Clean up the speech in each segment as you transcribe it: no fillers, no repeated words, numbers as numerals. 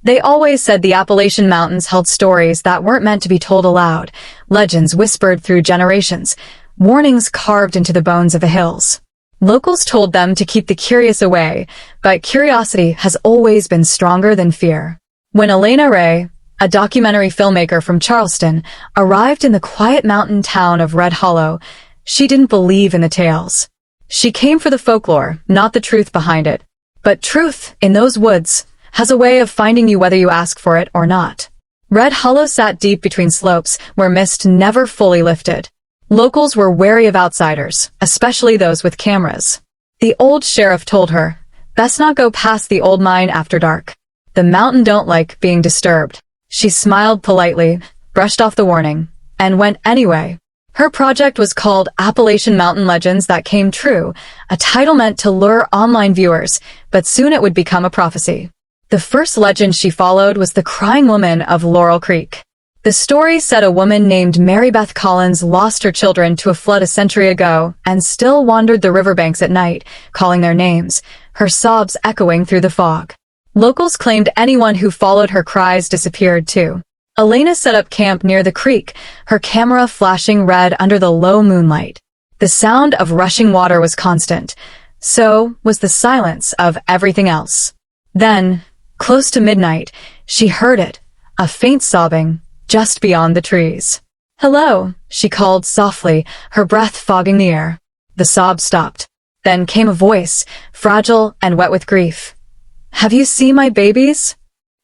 They always said the Appalachian Mountains held stories that weren't meant to be told aloud, legends whispered through generations, warnings carved into the bones of the hills. Locals told them to keep the curious away, but curiosity has always been stronger than fear. When Elena Raye, a documentary filmmaker from Charleston, arrived in the quiet mountain town of Red Hollow, she didn't believe in the tales. She came for the folklore, not the truth behind it. But truth, in those woods, has a way of finding you whether you ask for it or not. Red Hollow sat deep between slopes where mist never fully lifted. Locals were wary of outsiders, especially those with cameras. The old sheriff told her, "Best not go past the old mine after dark. The mountain don't like being disturbed." She smiled politely, brushed off the warning, and went anyway. Her project was called Appalachian Mountain Legends That Came True, a title meant to lure online viewers, but soon it would become a prophecy. The first legend she followed was the Crying Woman of Laurel Creek. The story said a woman named Mary Beth Collins lost her children to a flood a century ago and still wandered the riverbanks at night, calling their names, her sobs echoing through the fog. Locals claimed anyone who followed her cries disappeared too. Elena set up camp near the creek, her camera flashing red under the low moonlight. The sound of rushing water was constant. So was the silence of everything else. Then, close to midnight, she heard it, a faint sobbing, just beyond the trees. "Hello," she called softly, her breath fogging the air. The sob stopped. Then came a voice, fragile and wet with grief. "Have you seen my babies?"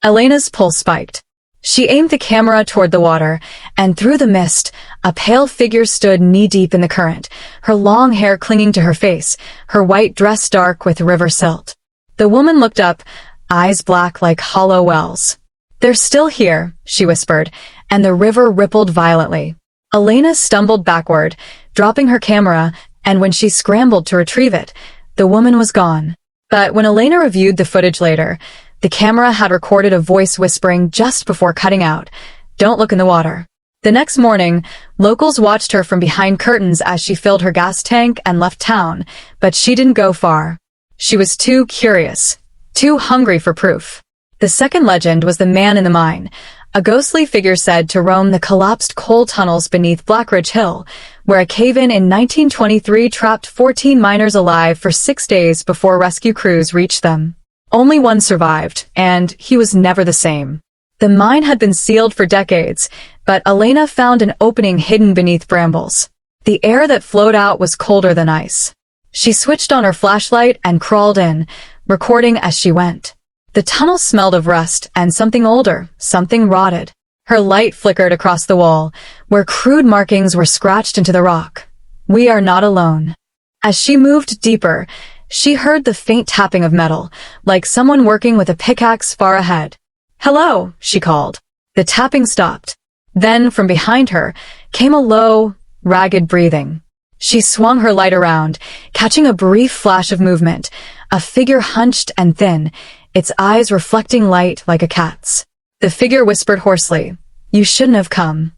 Elena's pulse spiked. She aimed the camera toward the water, and through the mist, a pale figure stood knee-deep in the current, her long hair clinging to her face, her white dress dark with river silt. The woman looked up, eyes black like hollow wells. "They're still here," she whispered, and the river rippled violently. Elena stumbled backward, dropping her camera, and when she scrambled to retrieve it, the woman was gone. But when Elena reviewed the footage later, the camera had recorded a voice whispering just before cutting out, "Don't look in the water." The next morning, locals watched her from behind curtains as she filled her gas tank and left town, but she didn't go far. She was too curious, too hungry for proof. The second legend was the man in the mine, a ghostly figure said to roam the collapsed coal tunnels beneath Blackridge Hill, where a cave-in in 1923 trapped 14 miners alive for 6 days before rescue crews reached them. Only one survived, and he was never the same. The mine had been sealed for decades, but Elena found an opening hidden beneath brambles. The air that flowed out was colder than ice. She switched on her flashlight and crawled in, recording as she went. The tunnel smelled of rust and something older, something rotted. Her light flickered across the wall, where crude markings were scratched into the rock. "We are not alone." As she moved deeper, she heard the faint tapping of metal, like someone working with a pickaxe far ahead. "Hello," she called. The tapping stopped. Then, from behind her, came a low, ragged breathing. She swung her light around, catching a brief flash of movement, a figure hunched and thin, its eyes reflecting light like a cat's. The figure whispered hoarsely, "You shouldn't have come."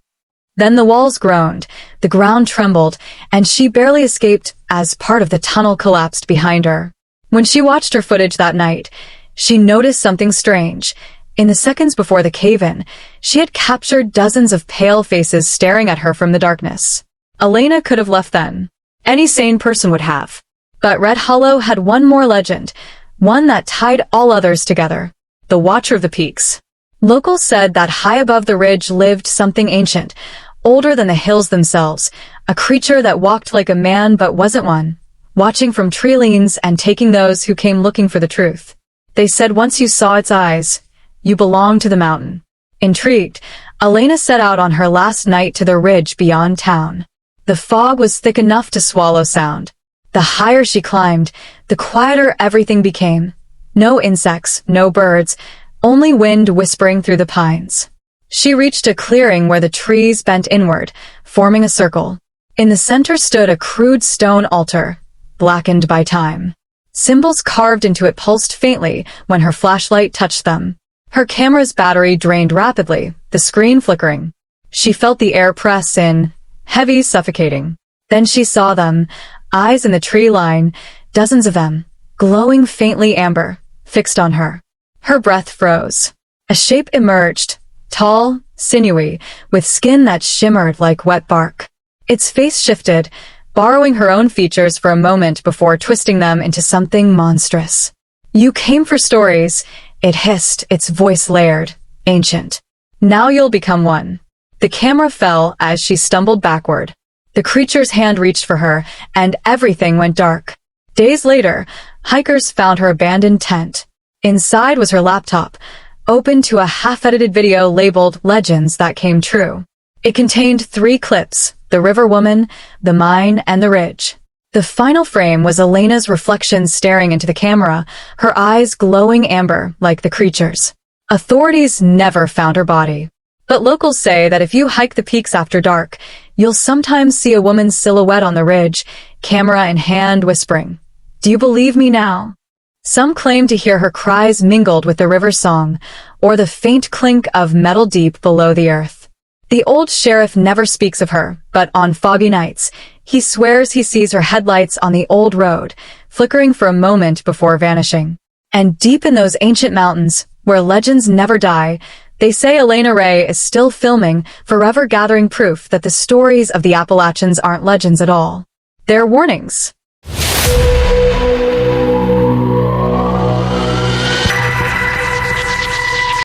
Then the walls groaned, the ground trembled, and she barely escaped as part of the tunnel collapsed behind her. When she watched her footage that night, she noticed something strange. In the seconds before the cave-in, she had captured dozens of pale faces staring at her from the darkness. Elena could have left then. Any sane person would have. But Red Hollow had one more legend, one that tied all others together. The Watcher of the Peaks. Locals said that high above the ridge lived something ancient, older than the hills themselves, a creature that walked like a man but wasn't one, watching from tree leans and taking those who came looking for the truth. They said once you saw its eyes, you belonged to the mountain. Intrigued, Elena set out on her last night to the ridge beyond town. The fog was thick enough to swallow sound. The higher she climbed, the quieter everything became. No insects, no birds, only wind whispering through the pines. She reached a clearing where the trees bent inward, forming a circle. In the center stood a crude stone altar, blackened by time. Symbols carved into it pulsed faintly when her flashlight touched them. Her camera's battery drained rapidly, the screen flickering. She felt the air press in, heavy, suffocating. Then she saw them, eyes in the tree line, dozens of them, glowing faintly amber, fixed on her. Her breath froze. A shape emerged, tall, sinewy, with skin that shimmered like wet bark. Its face shifted, borrowing her own features for a moment before twisting them into something monstrous. "You came for stories," it hissed, its voice layered, ancient. "Now you'll become one." The camera fell as she stumbled backward. The creature's hand reached for her, and everything went dark. Days later, hikers found her abandoned tent. Inside was her laptop, open to a half-edited video labeled Legends That Came True. It contained 3 clips: the river woman, the mine, and the ridge. The final frame was Elena's reflection staring into the camera, her eyes glowing amber like the creature's. Authorities never found her body. But locals say that if you hike the peaks after dark, you'll sometimes see a woman's silhouette on the ridge, camera in hand, whispering, "Do you believe me now?" Some claim to hear her cries mingled with the river song, or the faint clink of metal deep below the earth. The old sheriff never speaks of her, but on foggy nights, he swears he sees her headlights on the old road, flickering for a moment before vanishing. And deep in those ancient mountains, where legends never die, they say Elena Raye is still filming, forever gathering proof that the stories of the Appalachians aren't legends at all. They're warnings.